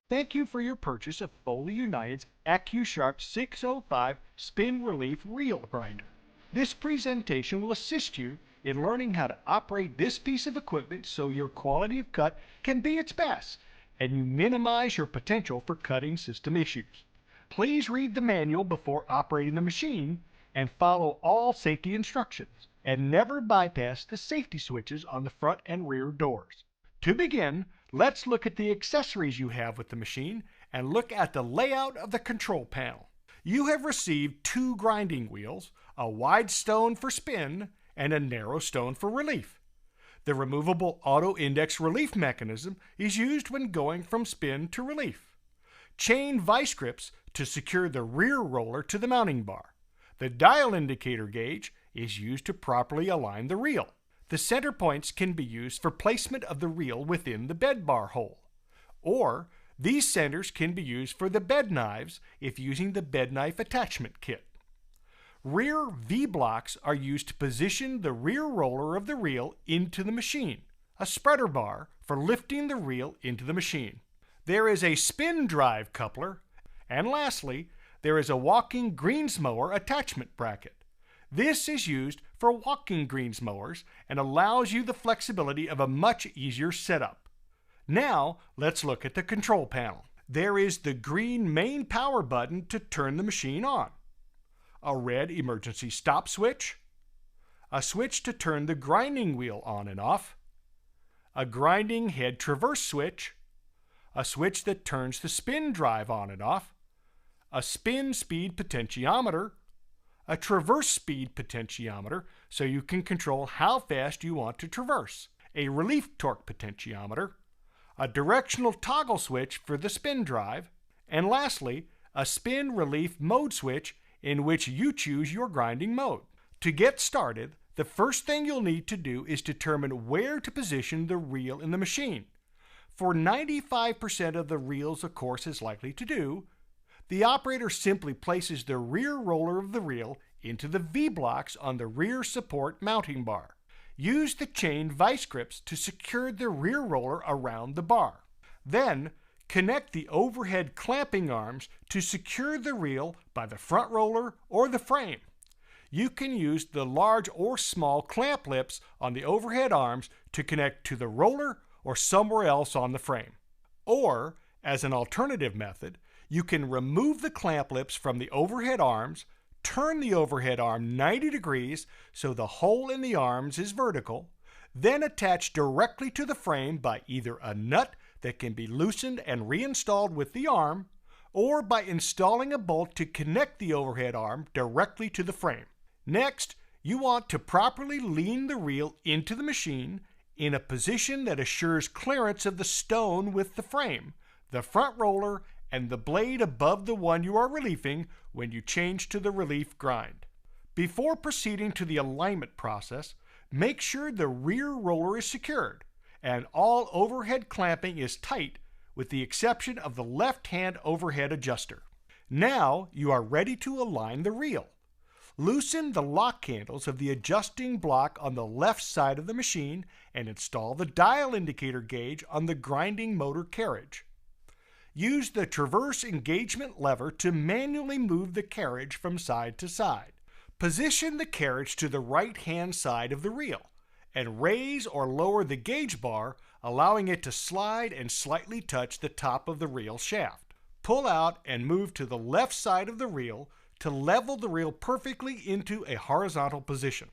Thank you for your purchase of Foley United's AccuSharp 605 Spin Relief Reel Grinder. This presentation will assist you in learning how to operate this piece of equipment so your quality of cut can be its best and you minimize your potential for cutting system issues. Please read the manual before operating the machine and follow all safety instructions, and never bypass the safety switches on the front and rear doors. To begin, let's look at the accessories you have with the machine and look at the layout of the control panel. You have received two grinding wheels, a wide stone for spin and a narrow stone for relief. The removable auto-index relief mechanism is used when going from spin to relief. Chain vice grips to secure the rear roller to the mounting bar. The dial indicator gauge is used to properly align the reel. The center points can be used for placement of the reel within the bed bar hole. Or, these centers can be used for the bed knives if using the bed knife attachment kit. Rear V-blocks are used to position the rear roller of the reel into the machine, a spreader bar for lifting the reel into the machine. There is a spin drive coupler, and lastly, there is a walking greens mower attachment bracket. This is used for walking greens mowers and allows you the flexibility of a much easier setup. Now, let's look at the control panel. There is the green main power button to turn the machine on, a red emergency stop switch, a switch to turn the grinding wheel on and off, a grinding head traverse switch, a switch that turns the spin drive on and off, a spin speed potentiometer, a traverse speed potentiometer so you can control how fast you want to traverse, a relief torque potentiometer, a directional toggle switch for the spin drive, and lastly, a spin relief mode switch in which you choose your grinding mode. To get started, the first thing you'll need to do is determine where to position the reel in the machine. For 95% of the reels a course is likely to do, the operator simply places the rear roller of the reel into the V-blocks on the rear support mounting bar. Use the chain vice grips to secure the rear roller around the bar. Then, connect the overhead clamping arms to secure the reel by the front roller or the frame. You can use the large or small clamp lips on the overhead arms to connect to the roller or somewhere else on the frame. Or, as an alternative method, you can remove the clamp lips from the overhead arms, turn the overhead arm 90 degrees so the hole in the arms is vertical, then attach directly to the frame by either a nut that can be loosened and reinstalled with the arm, or by installing a bolt to connect the overhead arm directly to the frame. Next, you want to properly lean the reel into the machine in a position that assures clearance of the stone with the frame, the front roller, and the blade above the one you are relieving when you change to the relief grind. Before proceeding to the alignment process, make sure the rear roller is secured and all overhead clamping is tight with the exception of the left-hand overhead adjuster. Now you are ready to align the reel. Loosen the lock handles of the adjusting block on the left side of the machine and install the dial indicator gauge on the grinding motor carriage. Use the traverse engagement lever to manually move the carriage from side to side. Position the carriage to the right-hand side of the reel and raise or lower the gauge bar, allowing it to slide and slightly touch the top of the reel shaft. Pull out and move to the left side of the reel to level the reel perfectly into a horizontal position.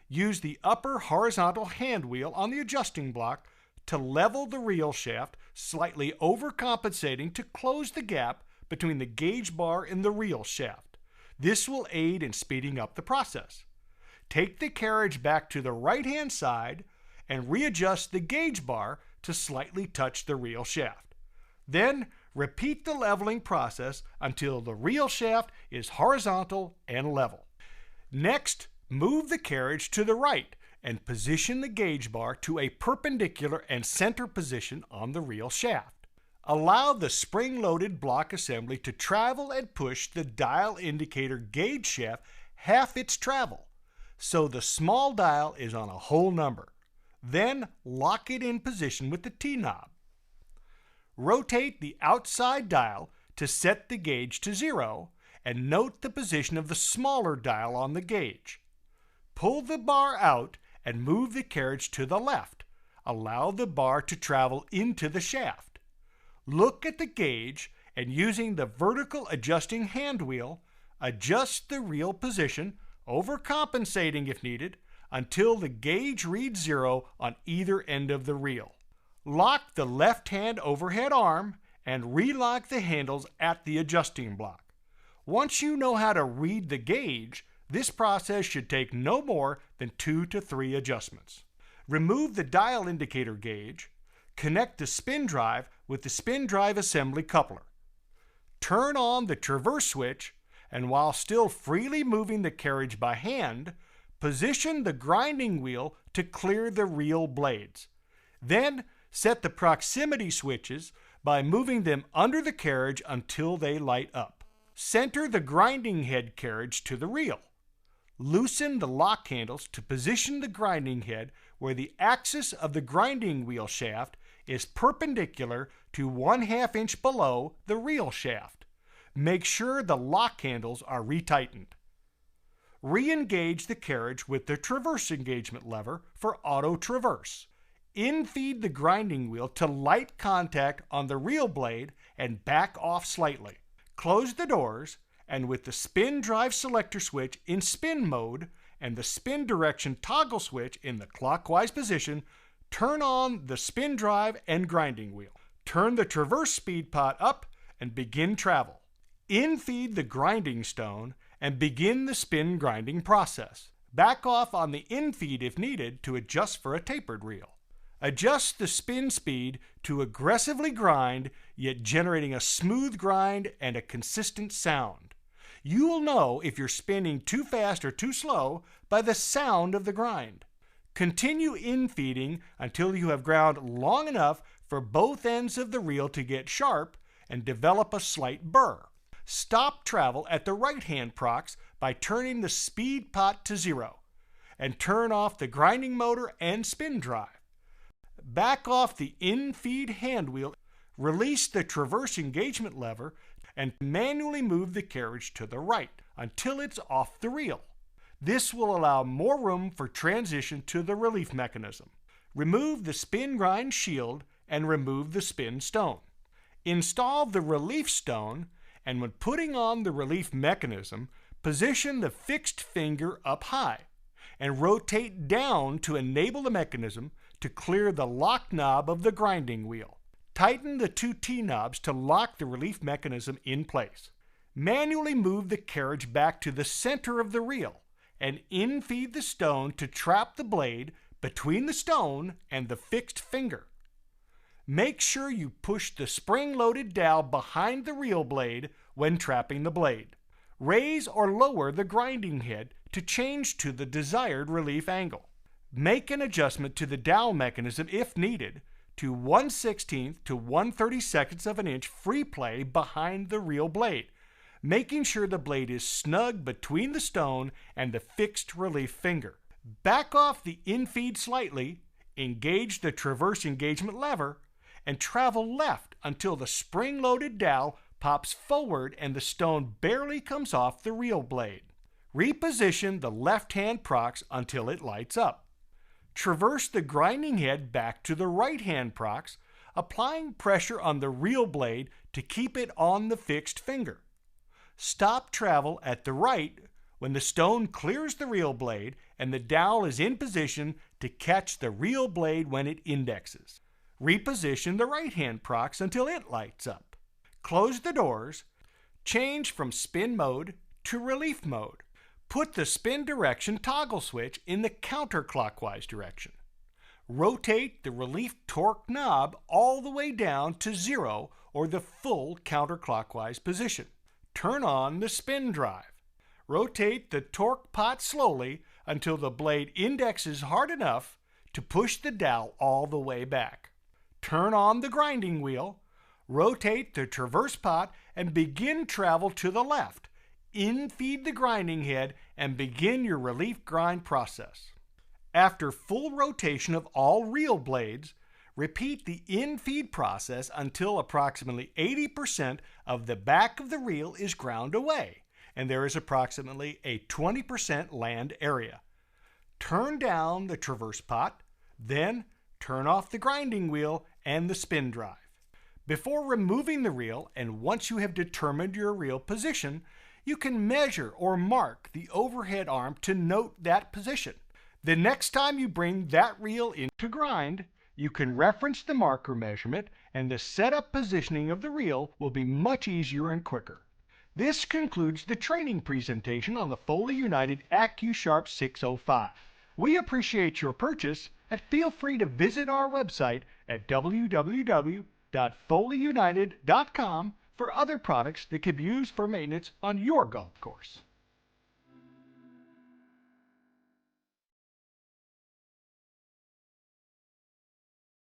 Use the upper horizontal hand wheel on the adjusting block to level the reel shaft, slightly overcompensating to close the gap between the gauge bar and the reel shaft. This will aid in speeding up the process. Take the carriage back to the right-hand side and readjust the gauge bar to slightly touch the reel shaft. Then, repeat the leveling process until the reel shaft is horizontal and level. Next, move the carriage to the right and position the gauge bar to a perpendicular and center position on the reel shaft. Allow the spring-loaded block assembly to travel and push the dial indicator gauge shaft half its travel, so the small dial is on a whole number. Then lock it in position with the T-knob. Rotate the outside dial to set the gauge to 0 and note the position of the smaller dial on the gauge. Pull the bar out and move the carriage to the left. Allow the bar to travel into the shaft. Look at the gauge and using the vertical adjusting hand wheel, adjust the reel position, overcompensating if needed, until the gauge reads 0 on either end of the reel. Lock the left-hand overhead arm and relock the handles at the adjusting block. Once you know how to read the gauge, this process should take no more than 2 to 3 adjustments. Remove the dial indicator gauge, connect the spin drive with the spin drive assembly coupler. Turn on the traverse switch, and while still freely moving the carriage by hand, position the grinding wheel to clear the reel blades. Then set the proximity switches by moving them under the carriage until they light up. Center the grinding head carriage to the reel. Loosen the lock handles to position the grinding head where the axis of the grinding wheel shaft is perpendicular to 1/2 inch below the reel shaft. Make sure the lock handles are retightened. Re-engage the carriage with the traverse engagement lever for auto traverse. In-feed the grinding wheel to light contact on the reel blade and back off slightly. Close the doors, and with the spin drive selector switch in spin mode and the spin direction toggle switch in the clockwise position, turn on the spin drive and grinding wheel. Turn the traverse speed pot up and begin travel. In-feed the grinding stone and begin the spin grinding process. Back off on the in-feed if needed to adjust for a tapered reel. Adjust the spin speed to aggressively grind, yet generating a smooth grind and a consistent sound. You will know if you're spinning too fast or too slow by the sound of the grind. Continue in-feeding until you have ground long enough for both ends of the reel to get sharp and develop a slight burr. Stop travel at the right-hand prox by turning the speed pot to 0 and turn off the grinding motor and spin drive. Back off the in-feed hand wheel, release the traverse engagement lever, and manually move the carriage to the right until it's off the reel. This will allow more room for transition to the relief mechanism. Remove the spin grind shield and remove the spin stone. Install the relief stone, and when putting on the relief mechanism, position the fixed finger up high and rotate down to enable the mechanism to clear the lock knob of the grinding wheel. Tighten the 2 T-knobs to lock the relief mechanism in place. Manually move the carriage back to the center of the reel and in-feed the stone to trap the blade between the stone and the fixed finger. Make sure you push the spring-loaded dowel behind the reel blade when trapping the blade. Raise or lower the grinding head to change to the desired relief angle. Make an adjustment to the dowel mechanism if needed to 1/16 to 1/32 of an inch free play behind the reel blade, making sure the blade is snug between the stone and the fixed relief finger. Back off the in-feed slightly, engage the traverse engagement lever, and travel left until the spring-loaded dowel pops forward and the stone barely comes off the reel blade. Reposition the left-hand prox until it lights up. Traverse the grinding head back to the right-hand prox, applying pressure on the reel blade to keep it on the fixed finger. Stop travel at the right when the stone clears the reel blade and the dowel is in position to catch the reel blade when it indexes. Reposition the right-hand prox until it lights up. Close the doors. Change from spin mode to relief mode. Put the spin direction toggle switch in the counterclockwise direction. Rotate the relief torque knob all the way down to 0 or the full counterclockwise position. Turn on the spin drive. Rotate the torque pot slowly until the blade indexes hard enough to push the dowel all the way back. Turn on the grinding wheel. Rotate the traverse pot and begin travel to the left. In-feed the grinding head and begin your relief grind process. After full rotation of all reel blades, Repeat the in-feed process until approximately 80% of the back of the reel is ground away, and there is approximately a 20% land area. Turn down the traverse pot, then turn off the grinding wheel and the spin drive. Before removing the reel, and once you have determined your reel position, you can measure or mark the overhead arm to note that position. The next time you bring that reel in to grind, you can reference the marker measurement, and the setup positioning of the reel will be much easier and quicker. This concludes the training presentation on the Foley United AccuSharp 605. We appreciate your purchase, and feel free to visit our website at www.foleyunited.com for other products that could be used for maintenance on your golf course.